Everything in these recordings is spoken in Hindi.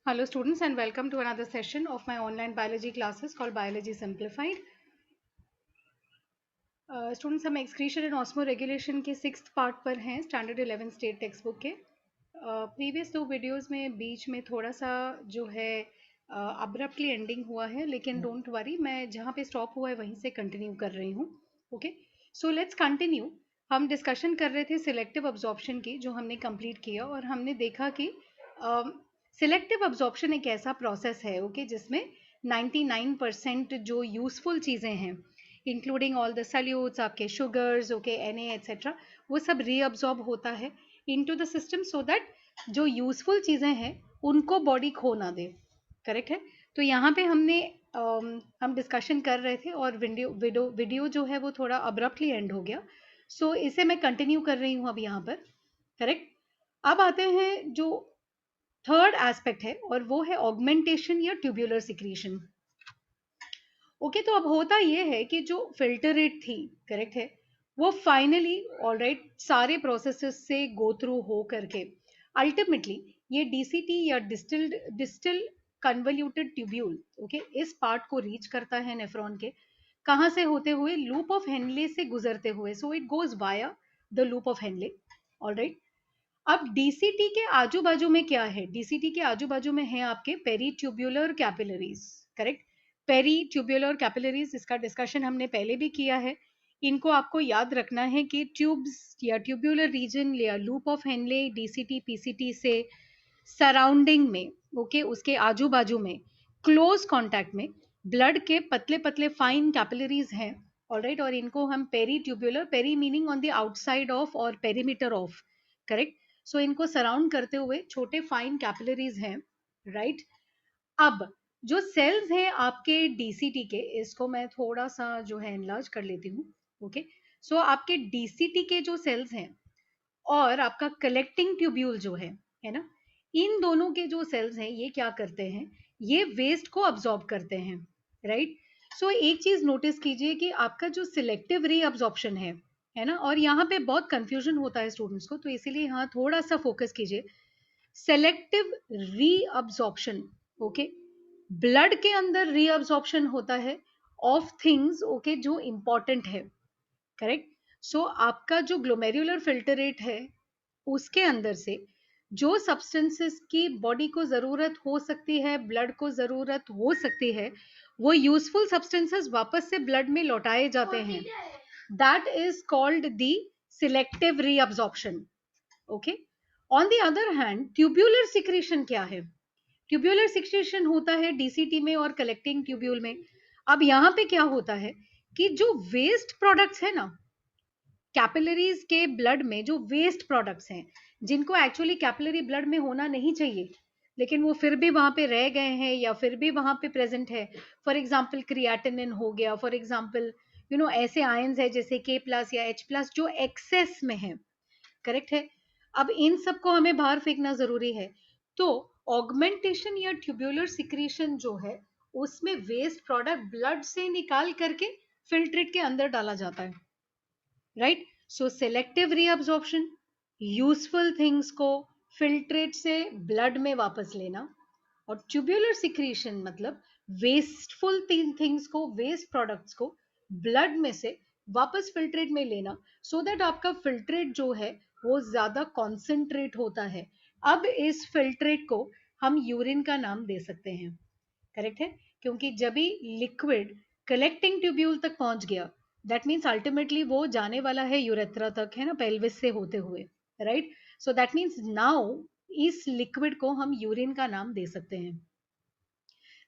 Hello students and welcome to another session of my online biology classes called Biology Simplified. Students हम excretion and osmoregulation के 6th पार्ट पर हैं स्टैंडर्ड 11 स्टेट टेक्स्ट बुक के प्रीवियस 2 वीडियोस में बीच में थोड़ा सा जो है अब्रप्टली एंडिंग हुआ है, लेकिन डोंट वरी, मैं जहाँ पे स्टॉप हुआ है वहीं से कंटिन्यू कर रही हूँ. Okay, so let's continue. हम डिस्कशन कर रहे थे सिलेक्टिव अब्जॉर्प्शन की, जो हमने कंप्लीट किया और हमने देखा कि सिलेक्टिव अब्जॉर्प्शन एक ऐसा प्रोसेस है, ओके, जिसमें 99% जो यूजफुल चीज़ें हैं, इंक्लूडिंग ऑल द सल्यूट्स, आपके शुगर्स, ओके, Na एक्सेट्रा, वो सब रीअब्जॉर्ब होता है into the system so that जो यूजफुल चीज़ें हैं उनको बॉडी खो ना दे. करेक्ट है. तो यहाँ पे हमने हम डिस्कशन कर रहे थे और वीडियो जो है वो थोड़ा अब्रप्टली एंड हो गया. सो इसे मैं कंटिन्यू कर रही हूँ अब यहाँ पर. करेक्ट. अब आते हैं जो थर्ड एस्पेक्ट है और वो है ऑगमेंटेशन या ट्यूब्यूलर सिक्रीशन. ओके, तो अब होता ये है कि जो फिल्टर रेट थी, करेक्ट है, वो फाइनली ऑलराइट सारे प्रोसेसेस से गो थ्रू हो करके अल्टीमेटली ये डीसीटी या डिस्टिल कन्वल्यूटेड ट्यूब्यूल, ओके, इस पार्ट को रीच करता है नेफ्रॉन के. कहाँ से होते हुए? लूप ऑफ हेनले से गुजरते हुए. So it goes via the loop of Henle. Alright. अब डीसीटी के आजू बाजू में क्या है? डीसीटी के आजू बाजू में है आपके पेरीट्यूब्युलर कैपिलरीज. करेक्ट. पेरीट्यूब्युलर कैपिलरीज, इसका डिस्कशन हमने पहले भी किया है. इनको आपको याद रखना है कि ट्यूब्स या ट्यूब्युलर रीजन या loop of Henle DCT PCT से सराउंडिंग में, ओके, उसके आजू बाजू में क्लोज कांटेक्ट में ब्लड के पतले पतले फाइन कैपिलरीज हैं. ऑलराइट. और इनको हम peritubular, peri meaning on the outside of और पेरीमीटर ऑफ. करेक्ट. सो इनको सराउंड करते हुए छोटे फाइन कैपिलरीज हैं. राइट. अब जो सेल्स हैं आपके डीसीटी के, इसको मैं थोड़ा सा जो है एनलार्ज कर लेती हूँ. ओके. सो आपके डीसीटी के जो सेल्स हैं और आपका कलेक्टिंग ट्यूब्यूल जो है ना, इन दोनों के जो सेल्स हैं ये क्या करते हैं? ये वेस्ट को अब्सॉर्ब करते हैं. राइट. सो एक चीज नोटिस कीजिए कि आपका जो सिलेक्टिव रीअब्जॉर्प्शन है ना, और यहाँ पे बहुत कंफ्यूजन होता है स्टूडेंट्स को, तो इसीलिए यहाँ थोड़ा सा फोकस कीजिए. सेलेक्टिव रीअब्जॉर्प्शन, ओके, ब्लड के अंदर रीअब्जॉर्प्शन होता है ऑफ थिंग्स, ओके, जो इंपॉर्टेंट है. करेक्ट. सो आपका जो ग्लोमेरुलर फिल्टरेट है उसके अंदर से जो सब्सटेंसेस की बॉडी को जरूरत हो सकती है, ब्लड को जरूरत हो सकती है, वो यूजफुल सब्सटेंसेस वापस से ब्लड में लौटाए जाते हैं. That is called the selective reabsorption. Okay. On the other hand tubular secretion क्या है? ट्यूब्यूलर सिक्रीशन होता है डीसीटी में और कलेक्टिंग ट्यूब्यूल में. अब यहाँ पे क्या होता है कि जो वेस्ट प्रोडक्ट्स है ना, कैपिलरीज के ब्लड में जो वेस्ट प्रोडक्ट्स हैं, जिनको एक्चुअली कैपिलरी ब्लड में होना नहीं चाहिए, लेकिन वो फिर भी वहां पे रह गए हैं या फिर भी वहां पे प्रेजेंट है. फॉर एग्जाम्पल क्रिएटिनिन हो गया, फॉर एग्जाम्पल ऐसे आयंस है जैसे K+ या H+ जो एक्सेस में है. करेक्ट है. अब इन सबको हमें बाहर फेंकना जरूरी है. तो ऑगमेंटेशन या ट्यूब्यूलर सिक्रीशन जो है, उसमें वेस्ट प्रोडक्ट ब्लड से निकाल करके फिल्ट्रेट के अंदर डाला जाता है. राइट. सो सेलेक्टिव रीअब्जॉर्प्शन, यूजफुल थिंग्स को फिल्ट्रेट से ब्लड में वापस लेना, और ट्यूब्यूलर सिक्रीशन मतलब वेस्टफुल थिंग्स को, वेस्ट प्रोडक्ट्स को ब्लड में से वापस फिल्ट्रेट में लेना, सो दैट आपका फिल्ट्रेट जो है वो ज्यादा कॉन्सेंट्रेट होता है. अब इस फिल्ट्रेट को हम यूरिन का नाम दे सकते हैं. करेक्ट है. क्योंकि जब भी लिक्विड कलेक्टिंग ट्यूब्यूल तक पहुंच गया, दैट मीन्स अल्टीमेटली वो जाने वाला है यूरेथ्रा तक, है ना, पेल्विस से होते हुए. Right. So that means now इस लिक्विड को हम यूरिन का नाम दे सकते हैं.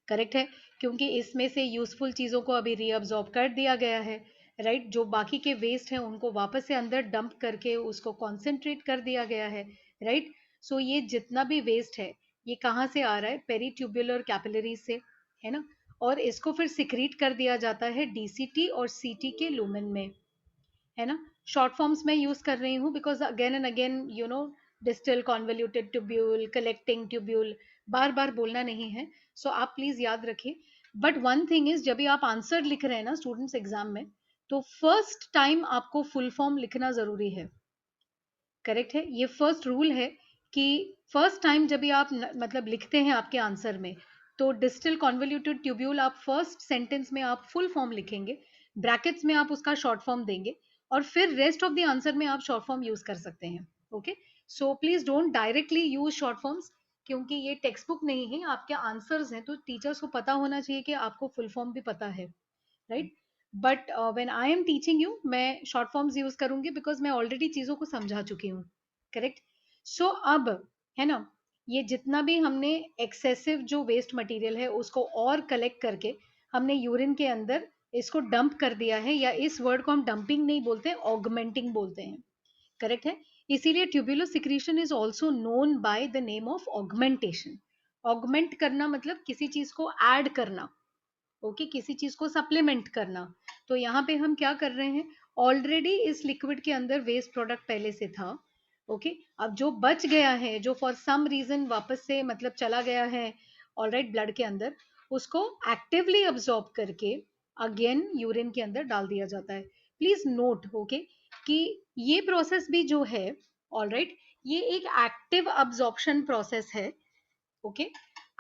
करेक्ट है. क्योंकि इसमें से यूजफुल चीजों को अभी रीअब्सॉर्ब कर दिया गया है. राइट. जो बाकी के वेस्ट हैं उनको वापस से अंदर डंप करके उसको कॉन्सेंट्रेट कर दिया गया है. राइट. सो ये जितना भी वेस्ट है ये कहाँ से आ रहा है? पेरीट्यूब्युलर कैपिलरी से, है ना. और इसको फिर सिक्रीट कर दिया जाता है डीसीटी और सीटी के लूमेन में, है ना. शॉर्ट फॉर्म्स में यूज कर रही हूँ because again and again distal convoluted tubule, collecting tubule, बार बार बोलना नहीं है. सो आप प्लीज याद रखिए. बट वन थिंग इज, जब भी आप आंसर लिख रहे हैं ना स्टूडेंट्स एग्जाम में, तो फर्स्ट टाइम आपको फुल फॉर्म लिखना जरूरी है. करेक्ट है. ये फर्स्ट रूल है कि फर्स्ट टाइम जब भी आप मतलब लिखते हैं आपके आंसर में, तो डिस्टल कॉन्वोल्यूटेड ट्यूब्यूल आप फर्स्ट सेंटेंस में आप फुल फॉर्म लिखेंगे, ब्रैकेट्स में आप उसका शॉर्ट फॉर्म देंगे, और फिर रेस्ट ऑफ द आंसर में आप शॉर्ट फॉर्म यूज कर सकते हैं। Okay, so please don't directly use short forms, क्योंकि ये टेक्स्ट बुक नहीं है, आपके आंसर्स हैं, तो टीचर्स को पता होना चाहिए कि आपको फुल फॉर्म भी पता है, right. But when I am teaching you, मैं शॉर्ट फॉर्म्स यूज करूंगी बिकॉज मैं ऑलरेडी चीजों को समझा चुकी हूँ, करेक्ट। सो अब, है ना, ये जितना भी हमने एक्सेसिव जो वेस्ट मटेरियल है उसको और कलेक्ट करके हमने यूरिन के अंदर इसको डंप कर दिया है, या इस वर्ड को हम डंपिंग नहीं बोलते, ऑगमेंटिंग बोलते हैं, करेक्ट है। इसीलिए tubular secretion is also known by the name of augmentation. Augment करना मतलब किसी चीज को ऐड करना, ओके, किसी चीज को सप्लीमेंट करना। तो यहाँ पे हम क्या कर रहे हैं, ऑलरेडी इस लिक्विड के अंदर वेस्ट प्रोडक्ट पहले से था, ओके। अब जो बच गया है, जो फॉर सम रीजन वापस से मतलब चला गया है ऑलराइट ब्लड के अंदर, उसको एक्टिवली अब्सॉर्ब करके अगेन यूरिन के अंदर डाल दिया जाता है। प्लीज नोट, ओके, कि ये प्रोसेस भी जो है, ऑलराइट, ये एक एक्टिव अब्सॉर्प्शन प्रोसेस है, okay,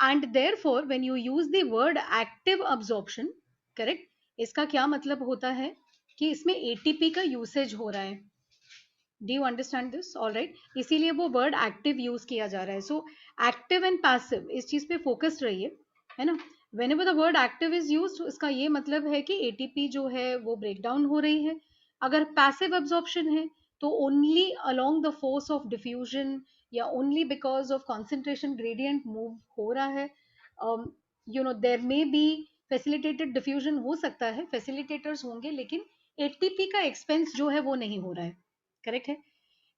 and therefore when you use the word active absorption, correct, इसका क्या मतलब होता है कि इसमें एटीपी का यूसेज हो रहा है। Do you understand this? Alright, इसीलिए वो वर्ड एक्टिव यूज किया जा रहा है। सो एक्टिव एंड पैसिव, इस चीज पे फोकस्ड रहिए, है ना। whenever the word active is used, इसका ये मतलब है कि एटीपी जो है वो ब्रेक डाउन हो रही है। अगर पैसिव अब्जॉर्प्शन है तो only along the force of diffusion, या only because of concentration gradient move हो रहा है। You know, there may be facilitated diffusion हो सकता है, फैसिलिटेटर्स होंगे, लेकिन एटीपी का एक्सपेंस जो है वो नहीं हो रहा है, करेक्ट है।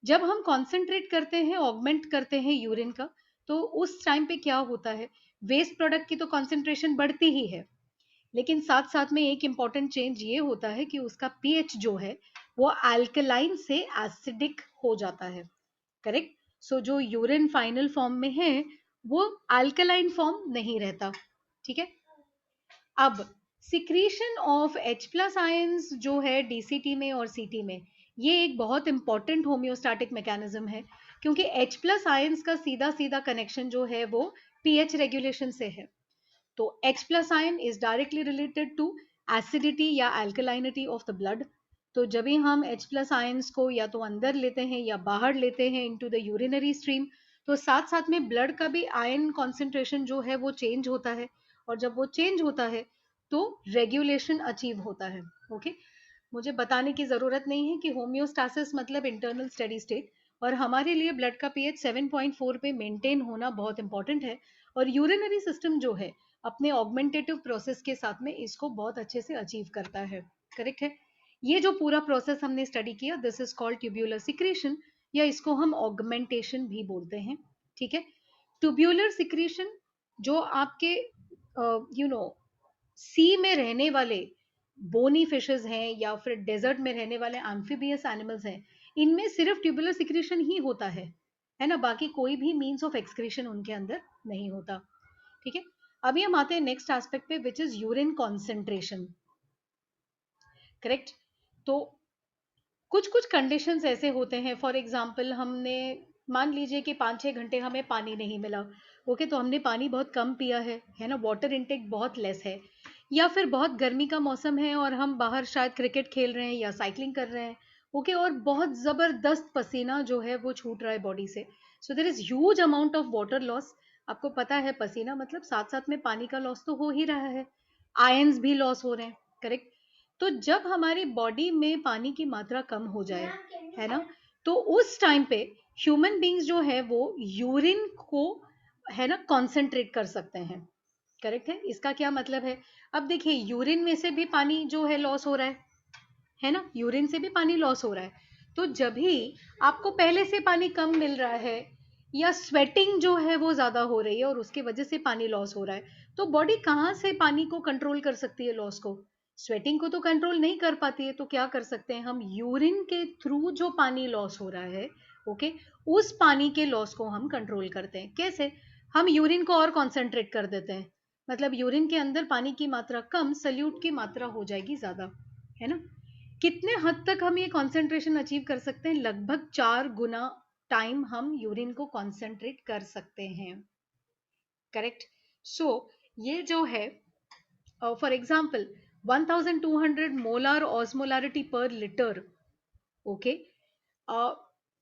जब हम कॉन्सेंट्रेट करते हैं, ऑगमेंट करते हैं यूरिन का, तो उस टाइम पे क्या होता है, वेस्ट प्रोडक्ट की तो कॉन्सेंट्रेशन बढ़ती ही है, लेकिन साथ साथ में एक इंपॉर्टेंट चेंज ये होता है कि उसका पीएच जो है वो अल्कलाइन से एसिडिक हो जाता है, करेक्ट। सो जो यूरिन फाइनल फॉर्म में है वो अल्कलाइन फॉर्म नहीं रहता, ठीक है। अब secretion of H plus ions जो है डीसीटी में और सीटी में, ये एक बहुत इंपॉर्टेंट होम्योस्टैटिक मैकेनिज्म है, क्योंकि H प्लस आयंस का सीधा सीधा कनेक्शन जो है वो पीएच रेगुलेशन से है। तो H plus ion is directly related to acidity या अल्कलाइनिटी ऑफ द ब्लड। तो जब भी हम H प्लस आयंस को या तो अंदर लेते हैं या बाहर लेते हैं इनटू द यूरिनरी स्ट्रीम, तो साथ साथ में ब्लड का भी आयन कॉन्सेंट्रेशन जो है वो चेंज होता है, और जब वो चेंज होता है तो रेगुलेशन अचीव होता है, ओके। मुझे बताने की जरूरत नहीं है कि होम्योस्टासिस मतलब इंटरनल स्टेडी स्टेट, और हमारे लिए ब्लड का पीएच 7.4 पे मेंटेन होना बहुत इंपॉर्टेंट है, और यूरिनरी सिस्टम जो है अपने ऑगमेंटेटिव प्रोसेस के साथ में इसको बहुत अच्छे से अचीव करता है, करेक्ट है। ये जो पूरा प्रोसेस हमने स्टडी किया, this is called tubular secretion, या इसको हम ऑगमेंटेशन भी बोलते हैं, ठीक है। ट्यूब्यूलर सिक्रीशन जो आपके यू नो सी में रहने वाले बोनी फिशेस हैं, या फिर डेजर्ट में रहने वाले एम्फीबियस एनिमल्स हैं, इनमें सिर्फ ट्यूबुलर सिक्रीशन ही होता है ना, बाकी कोई भी मीन्स ऑफ एक्सक्रीशन उनके अंदर नहीं होता, ठीक है। अभी हम आते हैं नेक्स्ट एस्पेक्ट पे, which is urine concentration, correct. तो कुछ कुछ कंडीशंस ऐसे होते हैं, फॉर एग्जाम्पल हमने मान लीजिए कि 5-6 घंटे हमें पानी नहीं मिला, ओके, तो हमने पानी बहुत कम पिया है ना, वाटर इनटेक बहुत लेस है, या फिर बहुत गर्मी का मौसम है और हम बाहर शायद क्रिकेट खेल रहे हैं या साइकिलिंग कर रहे हैं, ओके, और बहुत जबरदस्त पसीना जो है वो छूट रहा है बॉडी से, so there is huge amount of water loss. आपको पता है पसीना मतलब साथ साथ में पानी का लॉस तो हो ही रहा है, आयंस भी लॉस हो रहे हैं, करेक्ट। तो जब हमारी बॉडी में पानी की मात्रा कम हो जाए, है ना, तो उस टाइम पे ह्यूमन बींग्स जो है वो यूरिन को, है ना, कॉन्सेंट्रेट कर सकते हैं, करेक्ट है। इसका क्या मतलब है, अब देखिए यूरिन में से भी पानी जो है लॉस हो रहा है ना, यूरिन से भी पानी लॉस हो रहा है। तो जब भी आपको पहले से पानी कम मिल रहा है, या स्वेटिंग जो है वो ज्यादा हो रही है और उसकी वजह से पानी लॉस हो रहा है, तो बॉडी कहाँ से पानी को कंट्रोल कर सकती है, लॉस को? स्वेटिंग को तो कंट्रोल नहीं कर पाती है, तो क्या कर सकते हैं हम, यूरिन के थ्रू जो पानी लॉस हो रहा है, ओके, उस पानी के लॉस को हम कंट्रोल करते हैं। कैसे? हम यूरिन को और कॉन्सेंट्रेट कर देते हैं, मतलब यूरिन के अंदर पानी की मात्रा कम, सल्यूट की मात्रा हो जाएगी ज्यादा, है ना। कितने हद तक हम ये कॉन्सेंट्रेशन अचीव कर सकते हैं? लगभग 4 गुना टाइम हम यूरिन को कॉन्सेंट्रेट कर सकते हैं। करेक्ट। सो ये जो है फॉर एग्जाम्पल 1200 मोलर ऑस्मोलारिटी पर लीटर, ओके,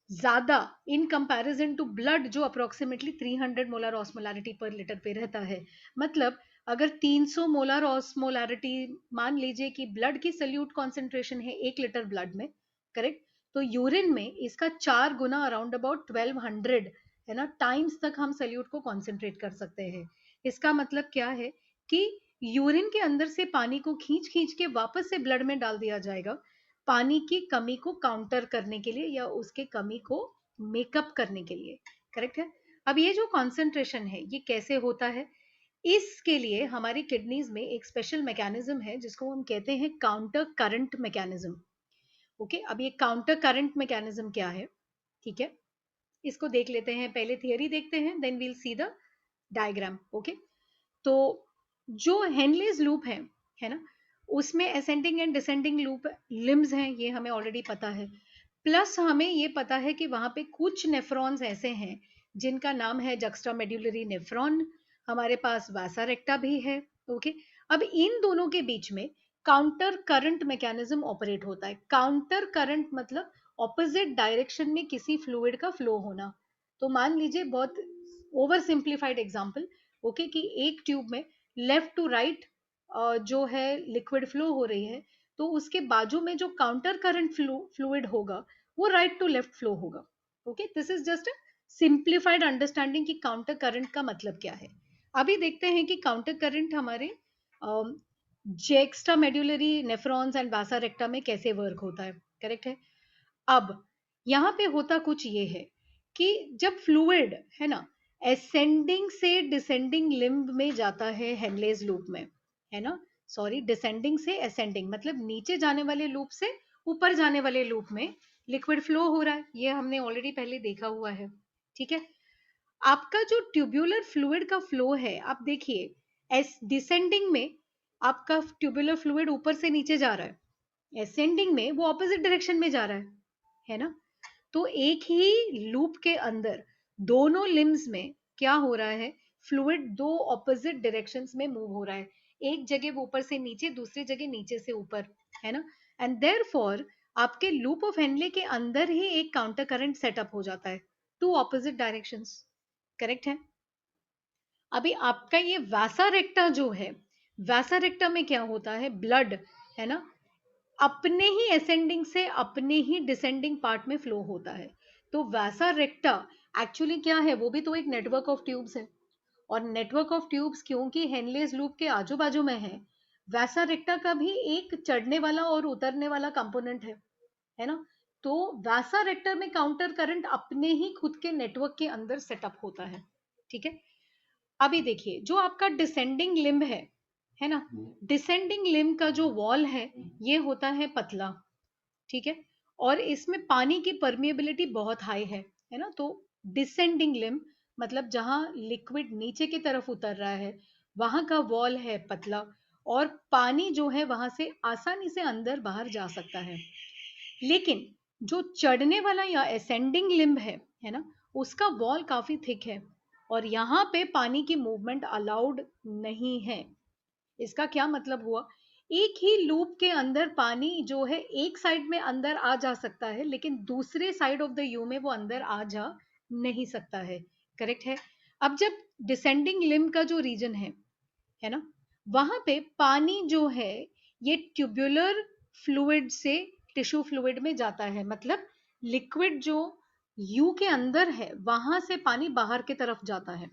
ज्यादा इन कंपैरिजन टू ब्लड जो अप्रोक्सीमेटली 300 मोलर ऑस्मोलारिटी पर लीटर पे रहता है। मतलब अगर 300 मोलर ऑस्मोलारिटी, मान लीजिए कि ब्लड की सल्यूट कॉन्सेंट्रेशन है 1 लीटर ब्लड में, करेक्ट, तो यूरिन में इसका 4 गुना अराउंड अबाउट 1200 है ना टाइम्स तक हम सल्यूट को कॉन्सेंट्रेट कर सकते हैं। इसका मतलब क्या है कि यूरिन के अंदर से पानी को खींच खींच के वापस से ब्लड में डाल दिया जाएगा, पानी की कमी को काउंटर करने के लिए या उसके कमी को मेकअप करने के लिए। करेक्ट है। अब ये जो कॉन्सेंट्रेशन है ये कैसे होता है, इसके लिए हमारी किडनीज में एक स्पेशल मैकेनिज्म है जिसको हम कहते हैं काउंटर करंट मैकेनिज्म। ओके, अब ये काउंटर करंट मैकेनिज्म क्या है, ठीक है, इसको देख लेते हैं। पहले थियरी देखते हैं, then we'll see the diagram. Okay, तो जो हेनलेज लूप है ना, उसमें ascending and descending loop limbs हैं, ये हमें ऑलरेडी पता है। प्लस हमें ये पता है कि वहां पे कुछ नेफ्रॉन्स ऐसे हैं जिनका नाम है जक्स्टा मेड्यूलरी नेफ्रॉन, हमारे पास वासा रेक्टा भी है। ओके, अब इन दोनों के बीच में काउंटर करंट मैकेनिज्म ऑपरेट होता है। काउंटर करंट मतलब ऑपोजिट डायरेक्शन में किसी फ्लूइड का फ्लो होना। तो मान लीजिए, बहुत ओवर सिंप्लीफाइड एग्जाम्पल, ओके, कि एक ट्यूब में लेफ्ट टू राइट जो है लिक्विड फ्लो हो रही है, तो उसके बाजू में जो काउंटर करंट फ्लूइड होगा वो राइट टू लेफ्ट फ्लो होगा। Okay, this is just a simplified understanding कि काउंटर करंट का मतलब क्या है। अभी देखते हैं कि काउंटर करंट हमारे juxtamedullary nephrons and vasa recta में कैसे वर्क होता है। करेक्ट है। अब यहाँ पे होता कुछ ये है कि जब फ्लूइड है ना असेंडिंग से डिसेंडिंग लिम्ब में जाता है हेनलेज लूप में, है ना, सॉरी, डिसेंडिंग से असेंडिंग मतलब नीचे जाने वाले लूप से ऊपर जाने वाले लूप में लिक्विड फ्लो हो रहा है, ये हमने ऑलरेडी पहले देखा हुआ है। ठीक है। आपका जो ट्यूब्यूलर फ्लूइड का फ्लो है, आप देखिए, एस डिसेंडिंग में आपका ट्यूब्यूलर फ्लूइड ऊपर से नीचे जा रहा है, असेंडिंग में वो ऑपोजिट डायरेक्शन में जा रहा है ना। तो एक ही लूप के अंदर दोनों लिम्स में क्या हो रहा है, फ्लूइड दो ऑपोजिट डायरेक्शंस में मूव हो रहा है, एक जगह वो ऊपर से नीचे, दूसरी जगह नीचे से ऊपर, है ना। एंड देयरफॉर आपके लूप ऑफ हेनले के अंदर ही एक काउंटर करंट सेटअप हो जाता है, टू ऑपोजिट डायरेक्शंस। करेक्ट है। अभी आपका ये वासा रेक्टा जो है, वासा रेक्टा में क्या होता है, ब्लड है ना अपने ही असेंडिंग से अपने ही डिसेंडिंग पार्ट में फ्लो होता है। तो वैसा रेक्टा एक्चुअली क्या है, वो भी तो एक नेटवर्क ऑफ ट्यूब्स है। और नेटवर्क ऑफ ट्यूब्स क्योंकि हेनलेस लूप के आजू बाजू में है, वैसा रेक्टा का भी एक चढ़ने वाला और उतरने वाला कंपोनेंट है ना। तो वैसा रेक्टा में काउंटर करंट अपने ही खुद के नेटवर्क के अंदर सेटअप होता है। ठीक है। अभी देखिए, जो आपका डिसेंडिंग लिम्ब है ना, डिसेंडिंग लिम्ब का जो वॉल है ये होता है पतला। ठीक है। और इसमें पानी की परमिएबिलिटी बहुत हाई है ना। तो डिसेंडिंग लिम्ब मतलब जहां लिक्विड नीचे की तरफ उतर रहा है, वहां का वॉल है पतला, और पानी जो है वहां से आसानी से अंदर बाहर जा सकता है। लेकिन जो चढ़ने वाला या असेंडिंग लिम्ब है ना, उसका वॉल काफी थिक है, और यहाँ पे पानी की मूवमेंट अलाउड नहीं है। इसका क्या मतलब हुआ, एक ही लूप के अंदर पानी जो है एक साइड में अंदर आ जा सकता है, लेकिन दूसरे साइड ऑफ द यू में वो अंदर आ जा नहीं सकता है। करेक्ट है। अब जब डिसेंडिंग लिम्ब का जो रीजन है ना, वहां पे पानी जो है ये ट्यूबुलर फ्लूइड से टिश्यू फ्लूइड में जाता है। मतलब लिक्विड जो यू के अंदर है वहां से पानी बाहर की तरफ जाता है।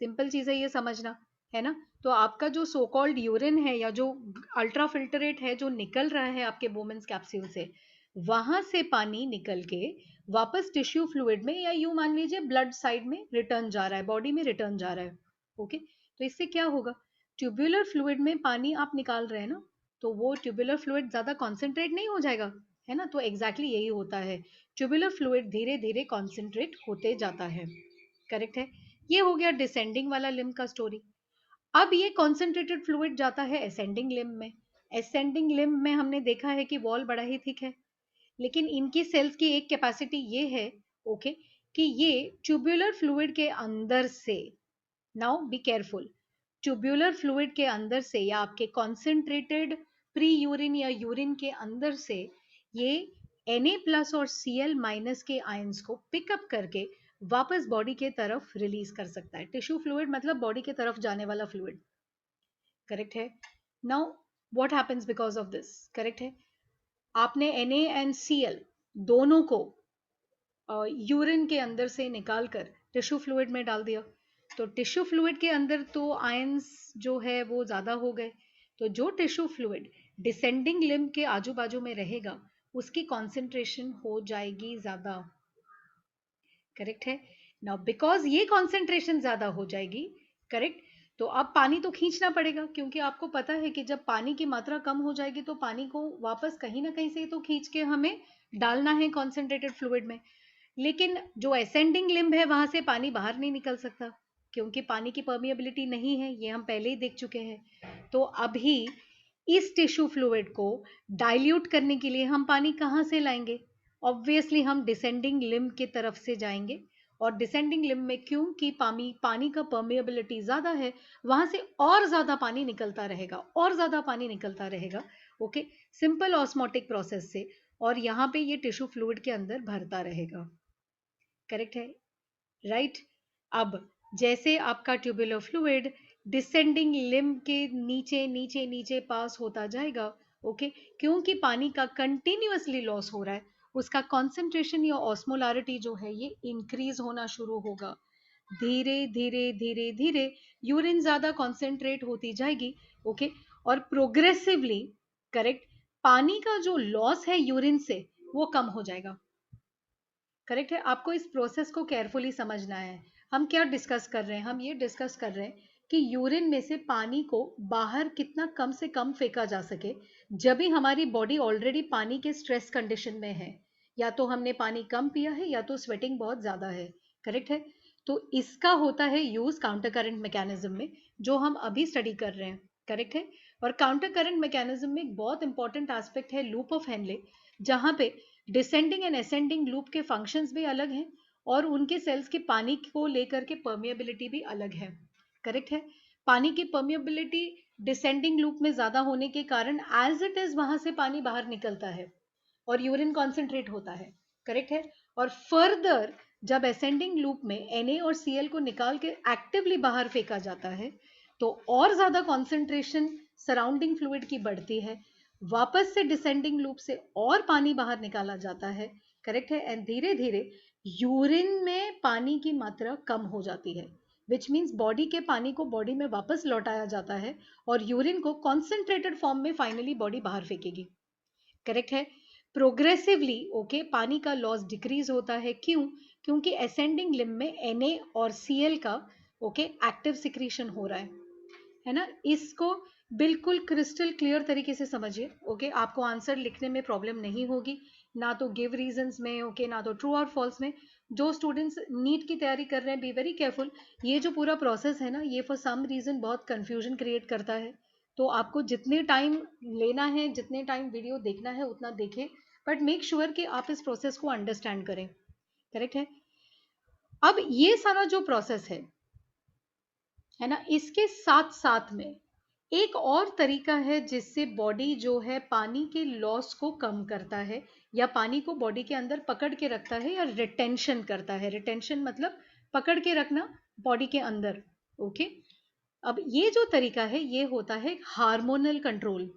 सिंपल चीज है ये समझना, है ना। तो आपका जो सो कॉल्ड यूरिन है या जो अल्ट्रा फिल्टरेट है जो निकल रहा है आपके बोमेंस कैप्सूल से, वहां से पानी निकल के वापस टिश्यू फ्लूइड में या यूं मान लीजिए ब्लड साइड में रिटर्न जा रहा है, बॉडी में रिटर्न जा रहा है। ओके, तो इससे क्या होगा, ट्यूबुलर फ्लूइड में पानी आप निकाल रहे हैं ना, तो वो ट्यूबुलर फ्लूइड ज्यादा कॉन्सेंट्रेट नहीं हो जाएगा, है ना। तो एग्जैक्टली यही होता है, ट्यूबुलर फ्लूइड धीरे धीरे कॉन्सेंट्रेट होते जाता है। करेक्ट है। ये हो गया डिसेंडिंग वाला लिम्ब का स्टोरी। अब ये कॉन्सेंट्रेटेड फ्लूइड जाता है असेंडिंग लिम्ब में। असेंडिंग लिम्ब में हमने देखा है कि वॉल बड़ा ही थिक है, लेकिन इनकी सेल्स की एक कैपेसिटी ये है, ओके, कि ये ट्यूबुलर फ्लूइड के अंदर से, now be careful, tubular fluid के अंदर से या आपके कॉन्सेंट्रेटेड प्री यूरिन या यूरिन के अंदर से ये Na+ और Cl- के आयंस को पिकअप करके वापस बॉडी के तरफ रिलीज कर सकता है। टिश्यू फ्लूइड मतलब बॉडी के तरफ जाने वाला फ्लूइड, करेक्ट है। Now what happens because of this, correct है, आपने Na एंड Cl दोनों को यूरिन के अंदर से निकाल कर टिश्यू फ्लूइड में डाल दिया, तो टिश्यू फ्लूइड के अंदर तो आयंस जो है वो ज्यादा हो गए, तो जो टिश्यू फ्लूइड डिसेंडिंग लिम्ब के आजू बाजू में रहेगा उसकी कॉन्सेंट्रेशन हो जाएगी ज्यादा, करेक्ट है। नाउ बिकॉज ये कॉन्सेंट्रेशन ज्यादा हो जाएगी, करेक्ट, तो अब पानी तो खींचना पड़ेगा, क्योंकि आपको पता है कि जब पानी की मात्रा कम हो जाएगी तो पानी को वापस कहीं ना कहीं से तो खींच के हमें डालना है कॉन्सेंट्रेटेड फ्लूइड में। लेकिन जो असेंडिंग लिम्ब है वहां से पानी बाहर नहीं निकल सकता, क्योंकि पानी की परमिएबिलिटी नहीं है, ये हम पहले ही देख चुके हैं। तो अभी इस टिश्यू फ्लूइड को डाइल्यूट करने के लिए हम पानी कहाँ से लाएंगे? ऑब्वियसली हम डिसेंडिंग लिम्ब की तरफ से जाएंगे, और डिसेंडिंग लिम्ब में क्योंकि पानी पानी का परमिएबिलिटी ज्यादा है, वहां से और ज्यादा पानी निकलता रहेगा, और ज्यादा पानी निकलता रहेगा, ओके, सिंपल ऑस्मोटिक प्रोसेस से, और यहाँ पे ये टिश्यू फ्लूइड के अंदर भरता रहेगा, करेक्ट है, राइट। अब जैसे आपका ट्यूबुलर फ्लूइड डिसेंडिंग लिम्ब के नीचे नीचे नीचे पास होता जाएगा, ओके, क्योंकि पानी का कंटिन्यूअसली लॉस हो रहा है, उसका कॉन्सेंट्रेशन या ऑस्मोलारिटी जो है ये इंक्रीज होना शुरू होगा, धीरे धीरे धीरे धीरे यूरिन ज्यादा कॉन्सेंट्रेट होती जाएगी, ओके, और प्रोग्रेसिवली, करेक्ट, पानी का जो लॉस है यूरिन से वो कम हो जाएगा, करेक्ट है। आपको इस प्रोसेस को केयरफुली समझना है। हम क्या डिस्कस कर रहे हैं? हम ये डिस्कस कर रहे हैं कि यूरिन में से पानी को बाहर कितना कम से कम फेंका जा सके, जब भी हमारी बॉडी ऑलरेडी पानी के स्ट्रेस कंडीशन में है, या तो हमने पानी कम पिया है या तो स्वेटिंग बहुत ज्यादा है, करेक्ट है। तो इसका होता है यूज काउंटर करंट मैकेनिज्म में, जो हम अभी स्टडी कर रहे हैं, करेक्ट है। और काउंटर करंट मैकेनिज्म में एक बहुत इंपॉर्टेंट एस्पेक्ट है लूप ऑफ हेनले, जहां पे डिसेंडिंग एंड असेंडिंग लूप के फंक्शंस भी अलग हैं, और उनके सेल्स की पानी को लेकर के परमिएबिलिटी भी अलग है, करेक्ट है। पानी की परमिएबिलिटी डिसेंडिंग लूप में ज्यादा होने के कारण एज इट इज वहां से पानी बाहर निकलता है और यूरिन कॉन्सेंट्रेट होता है, करेक्ट है। और फर्दर जब असेंडिंग लूप में Na और Cl को निकाल के एक्टिवली बाहर फेंका जाता है, तो और ज्यादा कॉन्सेंट्रेशन सराउंडिंग फ्लूइड की बढ़ती है, वापस से डिसेंडिंग लूप से और पानी बाहर निकाला जाता है, करेक्ट है, एंड धीरे धीरे यूरिन में पानी की मात्रा कम हो जाती है, विच मीन्स बॉडी के पानी को बॉडी में वापस लौटाया जाता है, और यूरिन को कॉन्सेंट्रेटेड फॉर्म में फाइनली बॉडी बाहर फेंकेगी, करेक्ट है। प्रोग्रेसिवली, ओके, पानी का लॉस डिक्रीज होता है, क्यों? क्योंकि असेंडिंग लिम्ब में Na और Cl का, ओके, एक्टिव सिक्रीशन हो रहा है ना। इसको बिल्कुल क्रिस्टल क्लियर तरीके से समझिए, ओके, आपको आंसर लिखने में प्रॉब्लम नहीं होगी, ना तो गिव रीजंस में, ओके, ना तो ट्रू और फॉल्स में। जो स्टूडेंट्स नीट की तैयारी कर रहे हैं, बी वेरी केयरफुल, ये जो पूरा प्रोसेस है ना, ये फॉर सम रीजन बहुत कंफ्यूजन क्रिएट करता है, तो आपको जितने टाइम लेना है, जितने टाइम वीडियो देखना है उतना देखें, बट मेक श्योर कि आप इस प्रोसेस को अंडरस्टैंड करें, करेक्ट है। अब ये सारा जो प्रोसेस है ना, इसके साथ साथ में एक और तरीका है जिससे बॉडी जो है पानी के लॉस को कम करता है, या पानी को बॉडी के अंदर पकड़ के रखता है, या रिटेंशन करता है। रिटेंशन मतलब पकड़ के रखना बॉडी के अंदर, ओके। अब ये जो तरीका है ये होता है हार्मोनल कंट्रोल,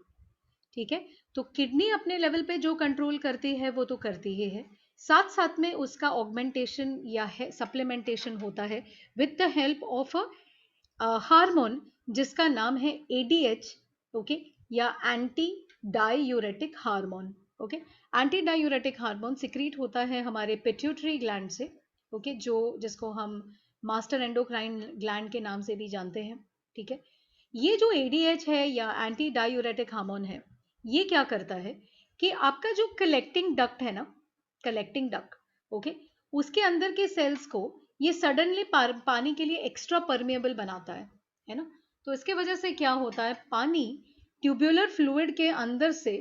ठीक है। तो किडनी अपने लेवल पे जो कंट्रोल करती है वो तो करती ही है, साथ साथ में उसका ऑगमेंटेशन या है सप्लीमेंटेशन होता है with the help of hormone जिसका नाम है ADH, ओके, या anti diuretic hormone, okay. Anti diuretic hormone secrete होता है हमारे पिट्यूटरी ग्लैंड से, ओके, जो जिसको हम मास्टर एंडोक्राइन ग्लैंड के नाम से भी जानते हैं, ठीक है। ये जो ADH है या एंटी डायूरेटिक हार्मोन है, ये क्या करता है कि आपका जो कलेक्टिंग डक्ट है ना, कलेक्टिंग डक्ट, ओके, उसके अंदर के सेल्स को ये सडनली पानी के लिए एक्स्ट्रा परमिएबल बनाता है ना। तो इसके वजह से क्या होता है, पानी ट्यूबुलर फ्लूइड के अंदर से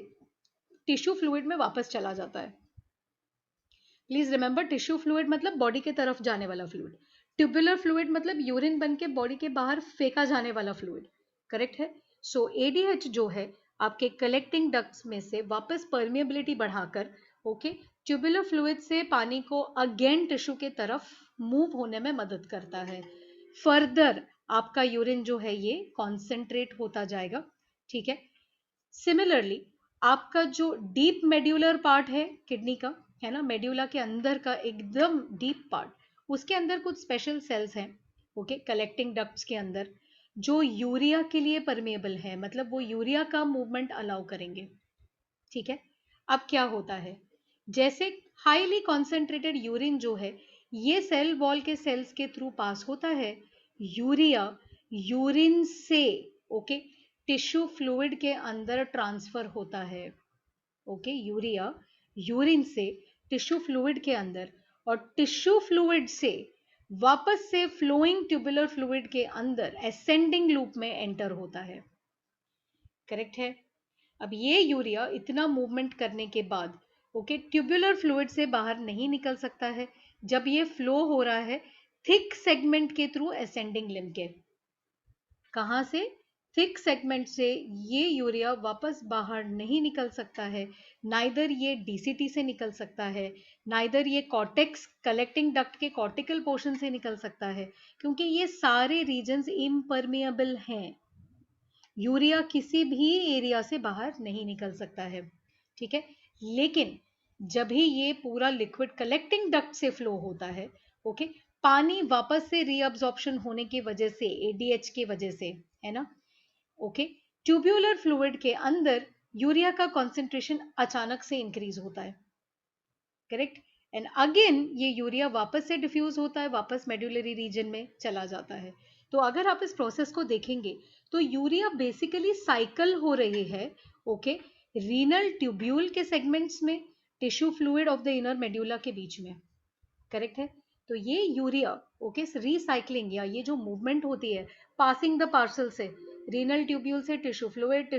टिश्यू फ्लूइड में वापस चला जाता है, प्लीज रिमेंबर, टिश्यू फ्लूइड मतलब बॉडी के तरफ जाने वाला फ्लूइड, ट्यूबुलर फ्लूइड मतलब यूरिन बन के बॉडी के बाहर फेंका जाने वाला फ्लूइड, करेक्ट है। सो एडीएच जो है आपके कलेक्टिंग डक्ट्स में से वापस परमिएबिलिटी बढ़ाकर ओके ट्यूबुलर फ्लूइड से पानी को अगेन टिश्यू के तरफ मूव होने में मदद करता है। फर्दर आपका यूरिन जो है ये कॉन्सेंट्रेट होता जाएगा, ठीक है। सिमिलरली आपका जो डीप मेड्यूलर पार्ट है किडनी का, है ना, मेड्यूला के अंदर का एकदम डीप पार्ट, उसके अंदर कुछ स्पेशल सेल्स हैं ओके कलेक्टिंग डक्ट्स के अंदर, जो यूरिया के लिए परमेबल है, मतलब वो यूरिया का मूवमेंट अलाउ करेंगे, ठीक है। अब क्या होता है, जैसे हाईली कॉन्सेंट्रेटेड यूरिन जो है ये सेल वॉल के सेल्स के थ्रू पास होता है, यूरिया यूरिन से ओके टिश्यू फ्लूइड के अंदर ट्रांसफर होता है, ओके यूरिया यूरिन से टिश्यू फ्लूइड के अंदर, और टिश्यू फ्लूइड से वापस से फ्लोइंग ट्यूबुलर फ्लूइड के अंदर एसेंडिंग लूप में एंटर होता है, करेक्ट है। अब ये यूरिया इतना मूवमेंट करने के बाद ओके ट्यूबुलर फ्लूइड से बाहर नहीं निकल सकता है, जब ये फ्लो हो रहा है थिक सेगमेंट के थ्रू एसेंडिंग लिम्ब के, कहां से, थिक सेगमेंट से ये यूरिया वापस बाहर नहीं निकल सकता है, नाइदर ये डीसीटी से निकल सकता है, नाइदर ये कॉर्टेक्स कलेक्टिंग डक्ट के कॉर्टिकल पोर्शन से निकल सकता है, क्योंकि ये सारे रीजन्स इम्परमिएबल हैं, यूरिया किसी भी एरिया से बाहर नहीं निकल सकता है, ठीक है। लेकिन जब भी ये पूरा लिक्विड कलेक्टिंग डक्ट से फ्लो होता है ओके पानी वापस से रीअब्जॉर्प्शन होने की वजह से एडीएच की वजह से, है ना, ओके ट्यूब्यूलर फ्लूइड के अंदर यूरिया का कॉन्सेंट्रेशन अचानक से इंक्रीज होता है, करेक्ट, एंड अगेन ये यूरिया वापस से डिफ्यूज होता है, वापस मेडुलरी रीजन में चला जाता है। तो अगर आप इस प्रोसेस को देखेंगे तो यूरिया बेसिकली साइकिल हो रही है ओके रीनल ट्यूब्यूल के सेगमेंट्स में, tissue fluid of the inner medulla के बीच में, करेक्ट है। तो ये यूरिया ओके रिसाइकलिंग या ये जो मूवमेंट होती है पासिंग द पार्सल से रीनल ट्यूब्यूल से टिश्यू फ्लूइड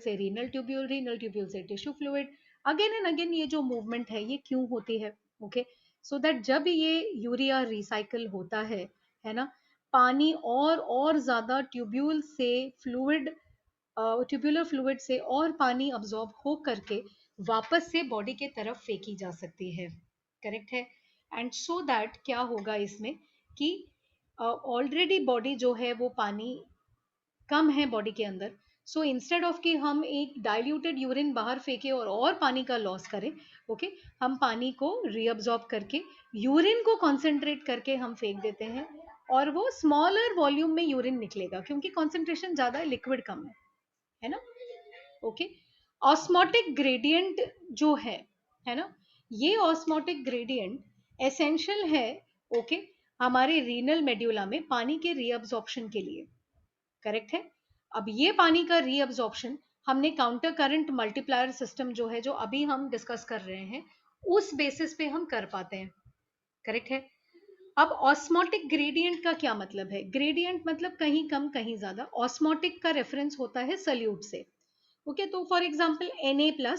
से रीनल ट्यूब्यूल से tissue fluid, again and again ये जो मूवमेंट है ये क्यों होती है ओके, सो दैट जब ये यूरिया रिसाइकल होता है ना, पानी और ज्यादा ट्यूब्यूल से फ्लूइड ट्यूब्यूलर फ्लूइड से और पानी अब्सॉर्ब हो करके वापस से बॉडी के तरफ फेंकी जा सकती है, करेक्ट है। एंड सो दैट क्या होगा इसमें कि ऑलरेडी बॉडी जो है वो पानी कम है बॉडी के अंदर, सो इंस्टेड ऑफ कि हम एक डाइल्यूटेड यूरिन बाहर फेंके और पानी का लॉस करें ओके हम पानी को रीअब्सॉर्ब करके यूरिन को कॉन्सेंट्रेट करके हम फेंक देते हैं, और वो स्मॉलर वॉल्यूम में यूरिन निकलेगा क्योंकि कॉन्सेंट्रेशन ज्यादा है लिक्विड कम है ना, ओके। ऑस्मोटिक ग्रेडियंट जो है ना, ये ऑस्मोटिक ग्रेडियंट एसेंशियल है ओके हमारे रीनल मेड्यूला में पानी के रीअब्सॉर्प्शन के लिए, करेक्ट है। अब ये पानी का रीअब्सॉर्प्शन हमने काउंटर करंट मल्टीप्लायर सिस्टम जो है जो अभी हम डिस्कस कर रहे हैं उस बेसिस पे हम कर पाते हैं, करेक्ट है। अब ऑस्मोटिक ग्रेडियंट का क्या मतलब है, ग्रेडियंट मतलब कहीं कम कहीं ज्यादा, ऑस्मोटिक का रेफरेंस होता है सल्यूट से ओके तो फॉर एग्जांपल Na+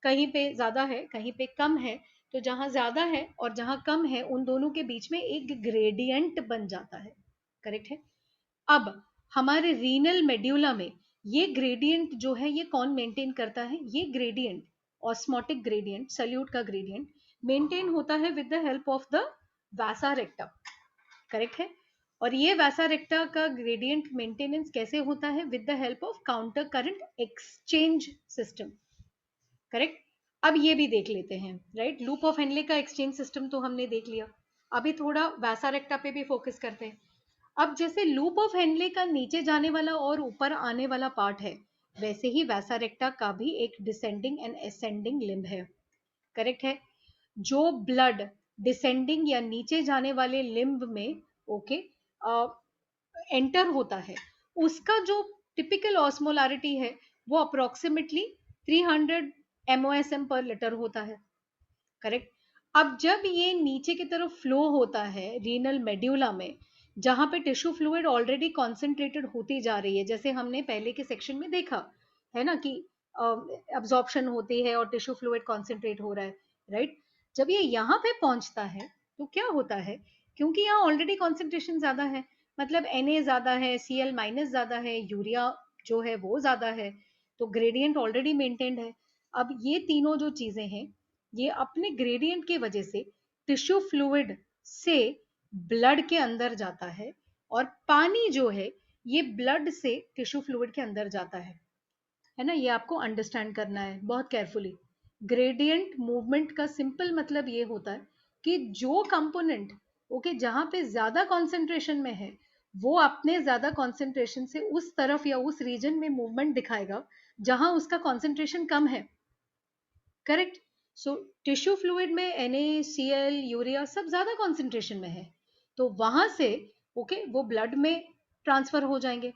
कहीं पे ज्यादा है कहीं पे कम है, तो जहां ज्यादा है और जहां कम है उन दोनों के बीच में एक ग्रेडियंट बन जाता है, करेक्ट है। अब हमारे रीनल मेड्यूला में ये ग्रेडियंट जो है ये कौन मेंटेन करता है, ये ग्रेडियंट ऑस्मोटिक ग्रेडियंट सल्यूट का ग्रेडियंट मेंटेन होता है with the help of the वैसा रेक्टा, करेक्ट है। और ये वैसा रेक्टा का ग्रेडियंट मेंटेनेंस कैसे होता है, with the help of counter current exchange system, correct. अब ये भी देख लेते हैं, राइट, लूप ऑफ हेनले का एक्सचेंज सिस्टम तो हमने देख लिया, अभी थोड़ा वैसा रेक्टा पे भी फोकस करते हैं। अब जैसे लूप ऑफ हेनले का नीचे जाने वाला और ऊपर आने वाला पार्ट है, वैसे ही वैसा रेक्टा का भी एक डिसेंडिंग एंड असेंडिंग लिम्ब है, करेक्ट है। जो ब्लड डिसेंडिंग या नीचे जाने वाले लिम्ब में ओके एंटर होता है उसका जो टिपिकल ऑस्मोलारिटी है वो अप्रोक्सीमेटली 300 MOSM पर लीटर होता है, करेक्ट। अब जब ये नीचे की तरफ फ्लो होता है रीनल मेड्यूला में, जहां पे टिश्यू फ्लूइड ऑलरेडी कॉन्सेंट्रेटेड होती जा रही है, जैसे हमने पहले के सेक्शन में देखा है ना कि अब्जॉर्प्शन होती है और टिश्यू फ्लूइड कॉन्सेंट्रेट हो रहा है, राइट। जब ये यहाँ पे पहुंचता है तो क्या होता है, क्योंकि यहाँ ऑलरेडी कॉन्सेंट्रेशन ज्यादा है, मतलब Na ज्यादा है, Cl माइनस ज्यादा है, यूरिया जो है वो ज्यादा है, तो ग्रेडियंट ऑलरेडी मेंटेन्ड है। अब ये तीनों जो चीजें हैं, ये अपने ग्रेडियंट की वजह से टिश्यू फ्लूइड से ब्लड के अंदर जाता है, और पानी जो है ये ब्लड से टिश्यू फ्लूइड के अंदर जाता है ना। ये आपको अंडरस्टैंड करना है बहुत केयरफुली। ग्रेडियंट मूवमेंट का सिंपल मतलब ये होता है कि जो कंपोनेंट ओके जहां पे ज्यादा कॉन्सेंट्रेशन में है, वो अपने ज्यादा कॉन्सेंट्रेशन से उस तरफ या उस रीजन में मूवमेंट दिखाएगा जहां उसका कॉन्सेंट्रेशन कम है। करेक्ट। सो टिश्यू फ्लूइड में NaCl यूरिया सब ज्यादा कॉन्सेंट्रेशन में है, तो वहां से ओके वो ब्लड में ट्रांसफर हो जाएंगे।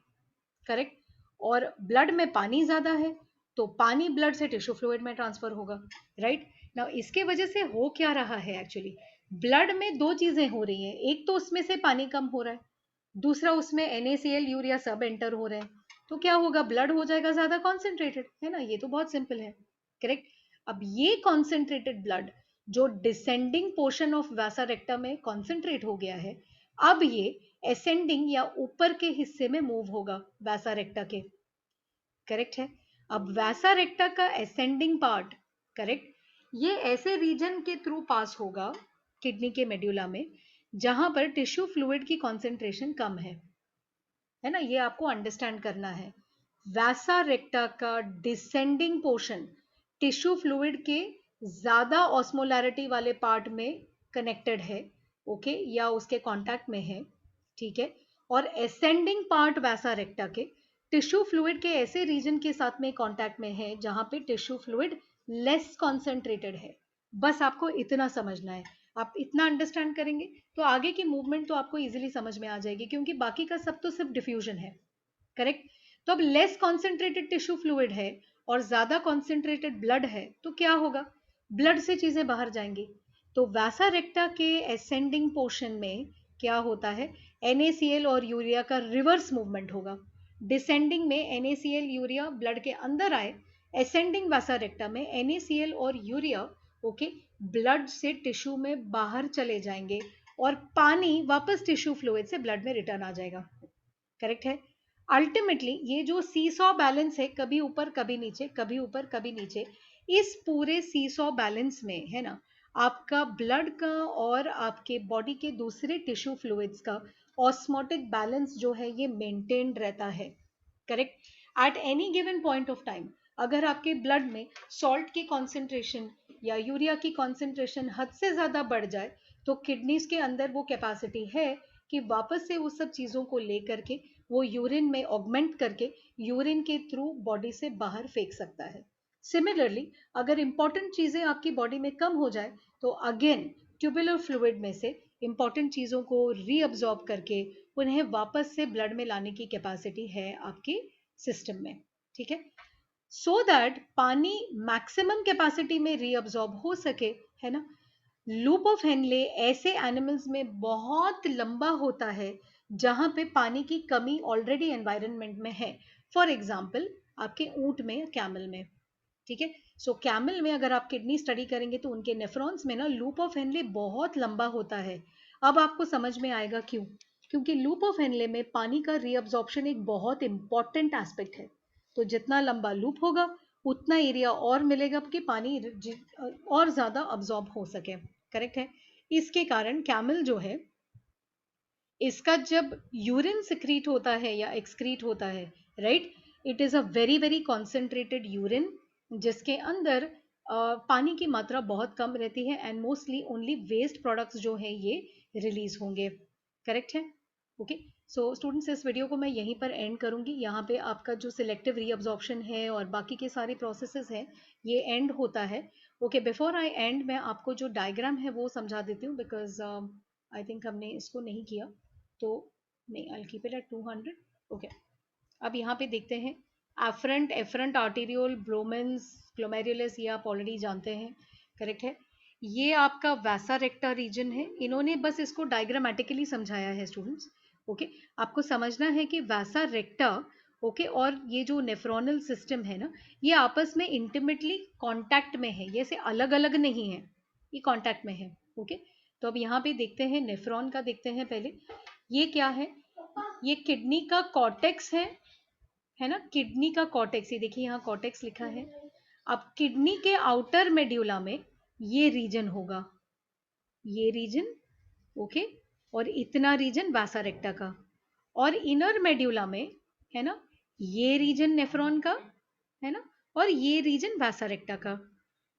करेक्ट। और ब्लड में पानी ज्यादा है, तो पानी ब्लड से टिश्यू फ्लूइड में ट्रांसफर होगा। राइट नाउ इसके वजह से हो क्या रहा है एक्चुअली, ब्लड में दो चीजें हो रही हैं, एक तो उसमें से पानी कम हो रहा है, दूसरा उसमें NaCl यूरिया सब एंटर हो रहे हैं, तो क्या होगा, ब्लड हो जाएगा ज्यादा कॉन्सेंट्रेटेड, है ना। ये तो बहुत सिंपल है। करेक्ट। अब ये कॉन्सेंट्रेटेड ब्लड जो डिसेंडिंग पोर्शन ऑफ वैसा रेक्टा में कॉन्सेंट्रेट हो गया है, अब ये असेंडिंग या ऊपर के हिस्से में मूव होगा वैसा रेक्टा के। करेक्ट है। अब वैसा रेक्टा का असेंडिंग पार्ट, करेक्ट, ये ऐसे रीजन के थ्रू पास होगा किडनी के मेड्यूला में जहां पर टिश्यू फ्लूइड की कॉन्सेंट्रेशन कम है ना। ये आपको अंडरस्टैंड करना है। वैसा रेक्टा का डिसेंडिंग पोर्शन टिश्यू फ्लूइड के ज्यादा ऑस्मोलैरिटी वाले पार्ट में कनेक्टेड है, ओके, या उसके कांटेक्ट में है, ठीक है। और असेंडिंग पार्ट वैसा रेक्टा के टिश्यू फ्लूइड के ऐसे रीजन के साथ में कांटेक्ट में है जहां पे टिश्यू फ्लूइड लेस कॉन्सेंट्रेटेड है। बस आपको इतना समझना है। आप इतना अंडरस्टैंड करेंगे तो आगे की मूवमेंट तो आपको इजीली समझ में आ जाएगी, क्योंकि बाकी का सब तो सिर्फ डिफ्यूजन है। करेक्ट। तो अब लेस कॉन्सेंट्रेटेड टिश्यू फ्लूइड है और ज्यादा कॉन्सेंट्रेटेड ब्लड है, तो क्या होगा, ब्लड से चीजें बाहर जाएंगी। तो वैसा रेक्टा के असेंडिंग पोर्शन में क्या होता है, NaCl और यूरिया का रिवर्स मूवमेंट होगा। डिसेंडिंग में NaCl यूरिया ब्लड के अंदर आए, असेंडिंग वैसा रेक्टा में NaCl और यूरिया ओके ब्लड से टिश्यू में बाहर चले जाएंगे, और पानी वापस टिश्यू फ्लूइड से ब्लड में रिटर्न आ जाएगा। करेक्ट है। अल्टीमेटली ये जो सीसॉ बैलेंस है, कभी ऊपर कभी नीचे, कभी ऊपर कभी नीचे, इस पूरे सीसॉ बैलेंस में है ना, आपका ब्लड का और आपके बॉडी के दूसरे टिश्यू फ्लूइड्स का ऑस्मोटिक बैलेंस जो है ये मेंटेन्ड रहता है। Correct. At any given point of time अगर आपके ब्लड में सॉल्ट की कॉन्सेंट्रेशन या यूरिया की कॉन्सेंट्रेशन हद से ज्यादा बढ़ जाए, तो किडनीज के अंदर वो कैपेसिटी है कि वापस से उस सब चीजों को लेकर के वो यूरिन में ऑगमेंट करके यूरिन के थ्रू बॉडी से बाहर फेंक सकता है। सिमिलरली अगर इंपॉर्टेंट चीजें आपकी बॉडी में कम हो जाए, तो अगेन ट्यूबुलर फ्लूइड में से इंपॉर्टेंट चीजों को रीअब्जॉर्ब करके उन्हें वापस से ब्लड में लाने की कैपेसिटी है आपकी सिस्टम में। ठीक है। सो दैट पानी मैक्सिमम कैपेसिटी में रीअब्जॉर्ब हो सके, है ना। लूप ऑफ हेनले ऐसे एनिमल्स में बहुत लंबा होता है जहां पे पानी की कमी ऑलरेडी एनवायरनमेंट में है। फॉर एग्जाम्पल आपके ऊंट में, कैमल में। ठीक है। सो कैमल में अगर आप किडनी स्टडी करेंगे तो उनके नेफ्रॉन्स में ना लूप ऑफ हेनले बहुत लंबा होता है। अब आपको समझ में आएगा क्यों, क्योंकि लूप ऑफ हेनले में पानी का रीअब्जॉर्प्शन एक बहुत इंपॉर्टेंट एस्पेक्ट है। तो जितना लंबा लूप होगा उतना एरिया और मिलेगा कि पानी और ज्यादा अब्जॉर्ब हो सके। करेक्ट है। इसके कारण कैमल जो है, इसका जब यूरिन सिक्रीट होता है या एक्सक्रीट होता है, right, it is a very very concentrated urine जिसके अंदर पानी की मात्रा बहुत कम रहती है, and mostly only waste products जो है ये रिलीज होंगे। करेक्ट है। ओके। सो स्टूडेंट्स इस वीडियो को मैं यहीं पर एंड करूंगी। यहाँ पे आपका जो सिलेक्टिव रीअब्जॉर्प्शन है और बाकी के सारे प्रोसेसेस हैं ये एंड होता है। ओके, बिफोर आई एंड मैं आपको जो डायग्राम है वो समझा देती हूँ, बिकॉज आई थिंक हमने इसको नहीं किया, तो नहीं, I keep it at 200। Okay, अब यहाँ पे देखते हैं efferent efferent arteriole Bowman's glomerulus, ये आप ऑलरेडी जानते हैं। करेक्ट है। ये आपका वैसा रेक्टा रीजन है, इन्होंने बस इसको डायग्रामेटिकली समझाया है स्टूडेंट्स। ओके, आपको समझना है कि वैसा रेक्टा ओके और ये जो नेफ्रोनल सिस्टम है ना, ये आपस में इंटीमेटली कांटेक्ट में है, ये से अलग अलग नहीं है। ये कांटेक्ट में है। ओके, तो अब यहाँ पे देखते हैं नेफ्रॉन का, देखते हैं पहले ये क्या है। ये किडनी का कॉर्टेक्स है ना, किडनी का कॉर्टेक्स, ये देखिए यहाँ कॉर्टेक्स लिखा है। अब किडनी के आउटर मेड्यूला में ये रीजन होगा, ये रीजन, ओके, और इतना रीजन वासा रेक्टा का, और इनर मेड्यूला में है ना ये रीजन नेफ्रॉन का है ना, और ये रीजन वासा रेक्टा का।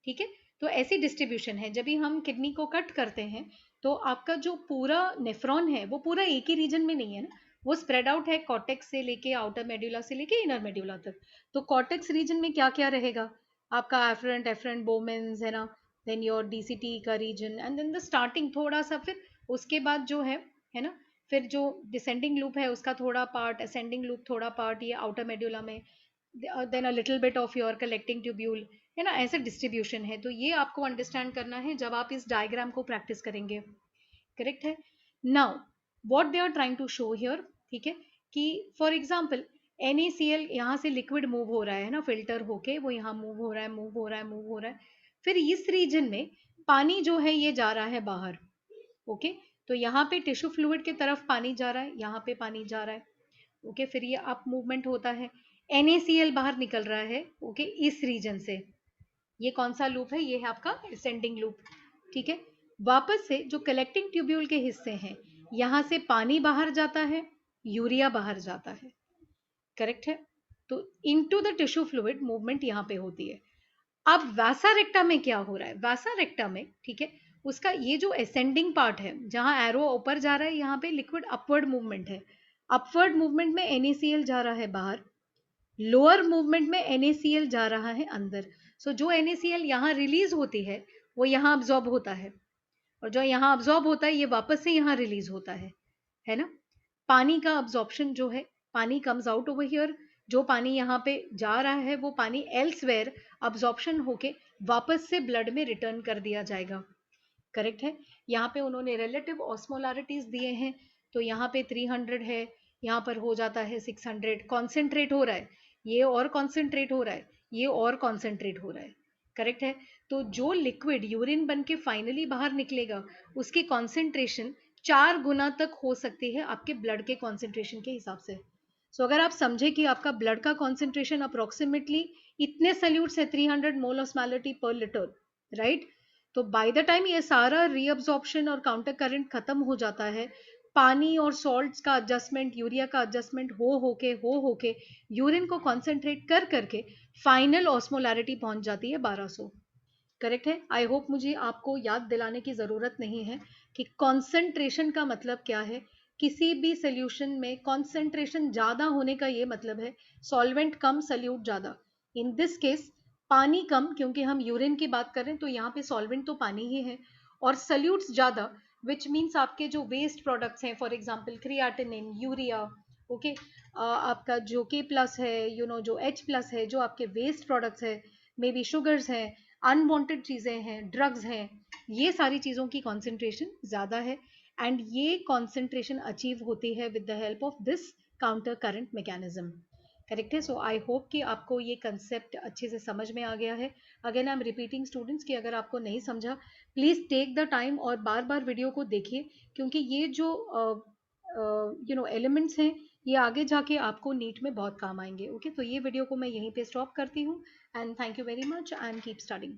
ठीक है, तो ऐसी डिस्ट्रीब्यूशन है। जब भी हम किडनी को कट करते हैं तो आपका जो पूरा नेफ्रॉन है वो पूरा एक ही रीजन में नहीं है ना, वो स्प्रेड आउट है कॉर्टेक्स से लेके आउटर मेड्यूला से लेके इनर मेड्यूला तक। तो कॉर्टेक्स रीजन में क्या क्या रहेगा, आपका एफरेंट एफरेंट बोमेन्स है ना, देन योर डीसीटी का region, and then the starting थोड़ा सा, फिर उसके बाद जो है ना, फिर जो डिसेंडिंग लूप है उसका थोड़ा पार्ट, असेंडिंग लूप थोड़ा पार्ट ये आउटर मेड्यूला में, then a little bit of your collecting tubule, है ना, ऐसे डिस्ट्रीब्यूशन है। तो ये आपको अंडरस्टैंड करना है जब आप इस डायग्राम को प्रैक्टिस करेंगे। करेक्ट है। Now what they are trying to show here, ठीक है, कि फॉर एग्जांपल NaCl यहाँ से लिक्विड मूव हो रहा है ना, फिल्टर होके वो यहाँ मूव हो रहा है, मूव हो रहा है, मूव हो रहा है, फिर इस रीजन में पानी जो है ये जा रहा है बाहर। ओके, तो यहाँ पे टिश्यू फ्लूइड की तरफ पानी जा रहा है, यहाँ पे पानी जा रहा है। ओके, फिर ये अप मूवमेंट होता है, NaCl बाहर निकल रहा है। ओके, इस रीजन से, ये कौन सा लूप है, ये है आपका असेंडिंग लूप। ठीक है, वापस से जो कलेक्टिंग ट्यूब्यूल के हिस्से हैं, यहां से पानी बाहर जाता है, यूरिया बाहर जाता है। करेक्ट है, तो into the tissue fluid movement यहाँ पे होती है। अब वासा रेक्टा में क्या हो रहा है, वासा रेक्टा में, ठीक है, उसका ये जो असेंडिंग पार्ट है जहां एरो ऊपर जा रहा है, यहाँ पे लिक्विड अपवर्ड मूवमेंट है। अपवर्ड मूवमेंट में NaCl जा रहा है बाहर, लोअर मूवमेंट में NaCl जा रहा है अंदर। सो जो NaCl यहाँ रिलीज होती है वो यहाँ अब्जॉर्ब होता है, और जो यहाँ अब्जॉर्ब होता है ये वापस से यहाँ रिलीज होता है ना। पानी का अब्जॉर्प्शन जो है, पानी कम्स आउट ओवर हियर, जो पानी यहाँ पे जा रहा है वो पानी एल्सवेयर अब्जॉर्प्शन होके वापस से ब्लड में रिटर्न कर दिया जाएगा। करेक्ट है, यहाँ पे उन्होंने रिलेटिव ऑस्मोलारिटीज दिए हैं, तो यहाँ पे 300 है, यहाँ पर हो जाता है 600, कॉन्सेंट्रेट हो रहा है, ये और कॉन्सेंट्रेट हो रहा है, ये और कॉन्सेंट्रेट हो रहा है। करेक्ट है, तो जो लिक्विड यूरिन बन के फाइनली बाहर निकलेगा उसकी कॉन्सेंट्रेशन 4 गुना तक हो सकती है आपके ब्लड के कॉन्सेंट्रेशन के हिसाब से। सो अगर आप समझे कि आपका ब्लड का कॉन्सेंट्रेशन अप्रोक्सीमेटली इतने सल्यूट्स है, 300 मोल ऑस्मोलिटी पर लीटर, राइट, तो बाय द टाइम ये सारा रीअब्जॉर्प्शन और काउंटर करंट खत्म हो जाता है, पानी और सॉल्ट्स का एडजस्टमेंट, यूरिया का एडजस्टमेंट हो होके यूरिन को कॉन्सेंट्रेट कर करके फाइनल ऑस्मोलैरिटी पहुंच जाती है 1200। करेक्ट है, आई होप मुझे आपको याद दिलाने की ज़रूरत नहीं है कि कॉन्सेंट्रेशन का मतलब क्या है। किसी भी सोल्यूशन में कॉन्सेंट्रेशन ज़्यादा होने का ये मतलब है सॉल्वेंट कम सल्यूट ज़्यादा। इन दिस केस पानी कम, क्योंकि हम यूरिन की बात करें तो यहाँ पे सॉल्वेंट तो पानी ही है, और सल्यूट्स ज़्यादा, विच मीन्स आपके जो वेस्ट प्रोडक्ट्स हैं, for example creatinine, urea, okay, आपका जो K+ है, जो H+ है, जो आपके वेस्ट प्रोडक्ट्स है, मे बी शुगर्स हैं, अनवांटेड चीज़ें हैं, ड्रग्स हैं, ये सारी चीज़ों की कॉन्सेंट्रेशन ज़्यादा है, एंड ये कॉन्सेंट्रेशन अचीव होती है with the help of this counter current mechanism. Correct है, सो आई होप कि आपको ये कंसेप्ट अच्छे से समझ में आ गया है। Again I am repeating students कि अगर आपको नहीं समझा, प्लीज़ टेक द टाइम और बार बार वीडियो को देखिए, क्योंकि ये जो एलिमेंट्स हैं ये आगे जाके आपको नीट में बहुत काम आएंगे। ओके, तो ये वीडियो को मैं यहीं पे स्टॉप करती हूँ, and thank you very much and keep studying.